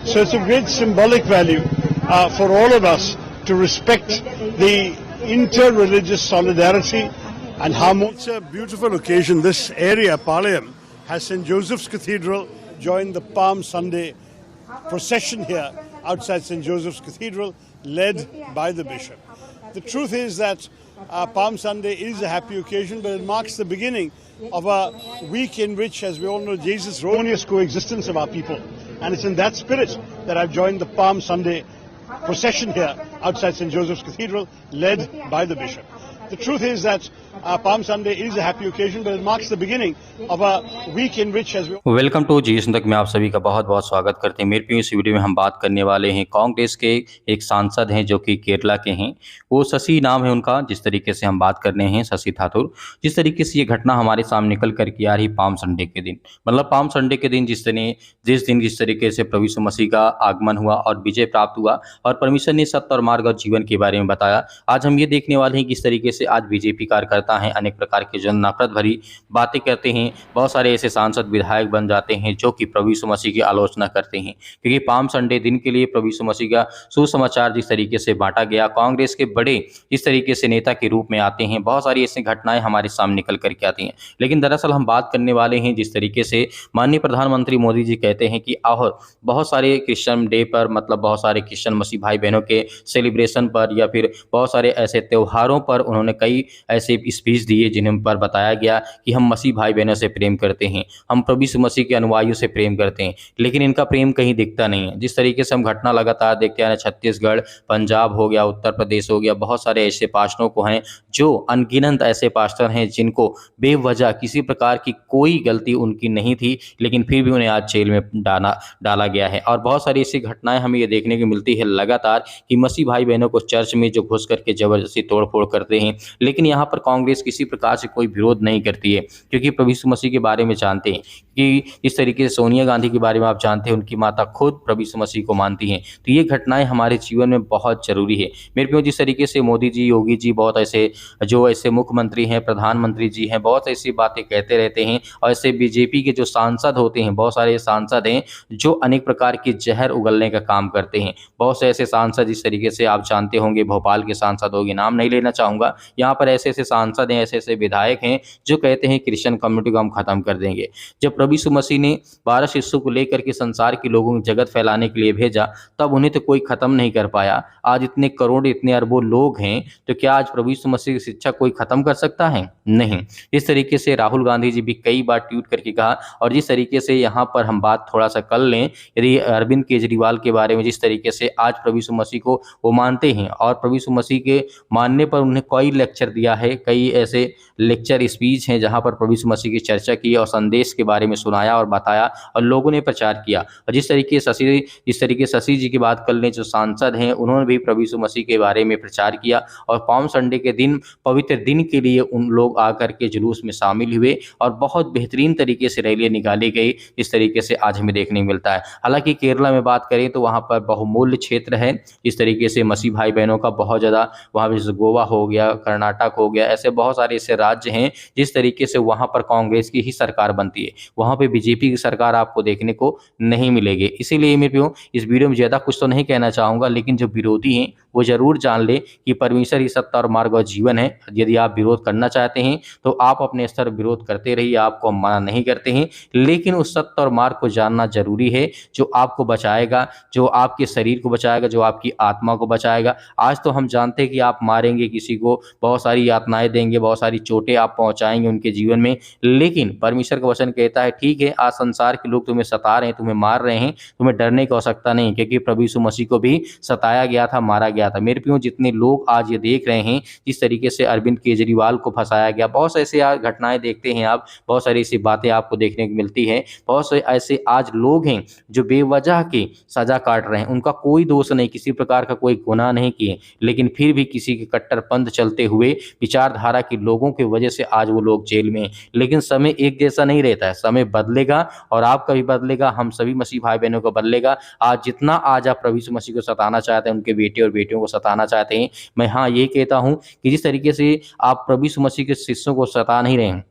So it's a great symbolic value for all of us to respect the inter-religious solidarity and harmony. It's a beautiful occasion. This area, Palayam, has St. Joseph's Cathedral join the Palm Sunday procession here outside St. Joseph's Cathedral, led by the bishop. The truth is that Palm Sunday is a happy occasion, but it marks the beginning of a week in which, as we all know, Jesus rose harmonious coexistence of our people. And it's in that spirit that I've joined the Palm Sunday procession here outside St. Joseph's Cathedral, led by the bishop. The truth is that Palm Sunday is a happy occasion, but it marks the beginning of a week in which, as we welcome to Zee तक में आप सभी का बहुत बहुत स्वागत करते हैं। मेरे प्रिय इस वीडियो में हम बात करने वाले हैं कांग्रेस के एक सांसद हैं जो कि केरला के हैं, वो शशि नाम है उनका। जिस तरीके से हम बात करने हैं शशि थारूर, जिस तरीके से ये घटना हमारे सामने निकल कर के आ रही पाम संडे के दिन, मतलब पाम संडे के दिन जिस तरीके से प्रभु यीशु मसीह का आगमन हुआ और विजय प्राप्त हुआ और परमेश्वर ने सत्य और मार्ग और जीवन के बारे में बताया। आज हम ये देखने वाले हैं किस तरीके से आज बीजेपी कार्यकर्ता हैं अनेक प्रकार के जो नफरत भरी बातें करते हैं। बहुत सारे ऐसे सांसद विधायक बन जाते हैं जो कि प्रभु यीशु मसीह की आलोचना करते हैं, क्योंकि पाम संडे दिन के लिए प्रभु यीशु मसीह का सुसमाचार जिस तरीके से बांटा गया, कांग्रेस के बड़े जिस तरीके से नेता के रूप में आते हैं, बहुत सारी ऐसी घटनाएं हमारे सामने निकल करके आती हैं। लेकिन दरअसल हम बात करने वाले हैं जिस तरीके से माननीय प्रधानमंत्री मोदी जी कहते हैं कि और बहुत सारे क्रिश्चियन डे पर, मतलब बहुत सारे क्रिश्चियन मसीह भाई बहनों के सेलिब्रेशन पर या फिर बहुत सारे ऐसे त्योहारों पर उन्होंने कई ऐसे स्पीच दिए जिन्हें पर बताया गया कि हम मसीह भाई बहनों से प्रेम करते हैं, हम प्रभु यीशु मसीह के अनुयायियों से प्रेम करते हैं, लेकिन इनका प्रेम कहीं दिखता नहीं है। जिस तरीके से हम घटना लगातार देखते आ रहे हैं, छत्तीसगढ़, पंजाब हो गया, उत्तर प्रदेश हो गया, बहुत सारे ऐसे पास्टरों को हैं जो अनगिनत ऐसे पास्टर हैं जिनको बेवजह किसी प्रकार की कोई गलती उनकी नहीं थी, लेकिन फिर भी उन्हें आज जेल में डाला गया है। और बहुत सारी ऐसी घटनाएं हमें ये देखने को मिलती है लगातार कि मसीह भाई बहनों को चर्च में जो घुस करके जबरदस्ती तोड़फोड़ करते हैं, लेकिन यहाँ पर कांग्रेस किसी प्रकार से कोई विरोध नहीं करती है, क्योंकि प्रभु यीशु मसीह के बारे में जानते हैं कि इस तरीके से सोनिया गांधी के बारे में आप जानते हैं, उनकी माता खुद प्रभु यीशु मसीह को मानती हैं। तो ये घटनाएं हमारे जीवन में बहुत जरूरी है मेरे प्रियो। जिस तरीके से मोदी जी, योगी जी, बहुत ऐसे जो ऐसे मुख्यमंत्री हैं, प्रधानमंत्री जी हैं, बहुत ऐसी बातें कहते रहते हैं, और ऐसे बीजेपी के जो सांसद होते हैं, बहुत सारे सांसद हैं जो अनेक प्रकार के जहर उगलने का काम करते हैं। बहुत से ऐसे सांसद जिस तरीके से आप जानते होंगे, भोपाल के सांसद होंगे, नाम नहीं लेना चाहूँगा, यहाँ पर ऐसे ऐसे सांसद हैं, ऐसे ऐसे विधायक हैं जो कहते हैं क्रिश्चियन कम्युनिटी को हम खत्म कर देंगे। जब प्रभु यीशु मसीह ने 12 शिष्यों को लेकर के संसार के लोगों को जगत फैलाने के लिए भेजा, तब उन्हें तो कोई खत्म नहीं कर पाया। आज इतने करोड़, इतने अरबों लोग हैं, तो क्या आज प्रभु यीशु मसीह की शिक्षा कोई खत्म कर सकता है? नहीं। इस तरीके से राहुल गांधी जी भी कई बार ट्वीट करके कहा, और जिस तरीके से यहाँ पर हम बात थोड़ा सा कर लें, यदि अरविंद केजरीवाल के बारे में, जिस तरीके से आज प्रभु यीशु मसीह को वो मानते हैं और प्रभु यीशु मसीह के मानने पर उन्हें कई लेक्चर दिया है, कई ऐसे लेक्चर स्पीच हैं जहाँ पर प्रभु यीशु मसीह की चर्चा की और संदेश के बारे में सुनाया और बताया और लोगों ने प्रचार किया। और जिस तरीके शशि जी की बात कर लें, जो सांसद हैं, उन्होंने भी प्रभु यीशु मसीह के बारे में प्रचार किया और पाम संडे के दिन, पवित्र दिन के लिए उन लोग आकर के जुलूस में शामिल हुए और बहुत बेहतरीन तरीके से रैलियां निकाली गई। इस तरीके से आज हमें देखने को मिलता है। हालांकि केरला में बात करें तो वहाँ पर बहुमूल्य क्षेत्र है, इस तरीके से मसीह भाई बहनों का बहुत ज़्यादा, वहाँ पर गोवा हो गया, कर्नाटक हो गया, ऐसे बहुत सारे ऐसे राज्य हैं जिस तरीके से वहाँ पर कांग्रेस की ही सरकार बनती है, वहाँ पे बीजेपी की सरकार आपको देखने को नहीं मिलेगी। इसीलिए मैं इस वीडियो में ज़्यादा कुछ तो नहीं कहना चाहूँगा, लेकिन जो विरोधी हैं वो जरूर जान ले कि परमेश्वर ही सत्य और मार्ग और जीवन है। यदि आप विरोध करना चाहते हैं तो आप अपने स्तर विरोध करते रहिए, आपको हम मना नहीं करते हैं, लेकिन उस सत्य और मार्ग को जानना जरूरी है जो आपको बचाएगा, जो आपके शरीर को बचाएगा, जो आपकी आत्मा को बचाएगा। आज तो हम जानते हैं कि आप मारेंगे किसी को, बहुत सारी यातनाएं देंगे, बहुत सारी चोटें आप पहुंचाएंगे उनके जीवन में, लेकिन परमेश्वर का वचन कहता है ठीक है, आज संसार के लोग तुम्हें सता रहे हैं, तुम्हें मार रहे हैं, तुम्हें डरने की आवश्यकता नहीं, क्योंकि प्रभु यीशु मसीह को भी सताया गया था, मारा गया था। मेरे प्रियो, जितने लोग आज ये देख रहे हैं जिस तरीके से अरविंद केजरीवाल को फंसाया गया, बहुत से ऐसे घटनाएं देखते हैं आप, बहुत सारी ऐसी बातें आपको देखने को मिलती है। बहुत से ऐसे आज लोग हैं जो बेवजह की सजा काट रहे हैं, उनका कोई दोष नहीं, किसी प्रकार का कोई गुनाह नहीं किए, लेकिन फिर भी किसी के कट्टरपंथ चलते हुए विचारधारा के लोगों की वजह से आज वो लोग जेल में हैं। लेकिन समय एक जैसा नहीं रहता है, समय बदलेगा और आपका भी बदलेगा, हम सभी मसीह भाई बहनों को बदलेगा। आज जितना आज आप प्रभु यीशु मसीह को सताना चाहते हैं, उनके बेटे और बेटियों को सताना चाहते हैं, मैं हाँ ये कहता हूँ कि जिस तरीके से आप प्रभु यीशु मसीह के शिष्यों को सता नहीं रहे हैं,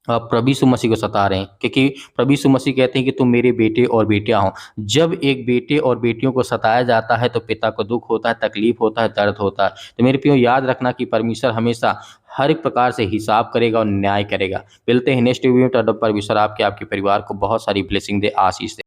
प्रभु यीशु मसीह को सता रहे हैं, क्योंकि प्रभु यीशु मसीह कहते हैं कि तुम मेरे बेटे और बेटियां हो। जब एक बेटे और बेटियों को सताया जाता है तो पिता को दुख होता है, तकलीफ होता है, दर्द होता है। तो मेरे प्रियो याद रखना कि परमेश्वर हमेशा हर एक प्रकार से हिसाब करेगा और न्याय करेगा। मिलते हैं नेक्स्ट वीडियो में, तब तक परमेश्वर आपके परिवार को बहुत सारी ब्लेसिंग दे, आशीष दे।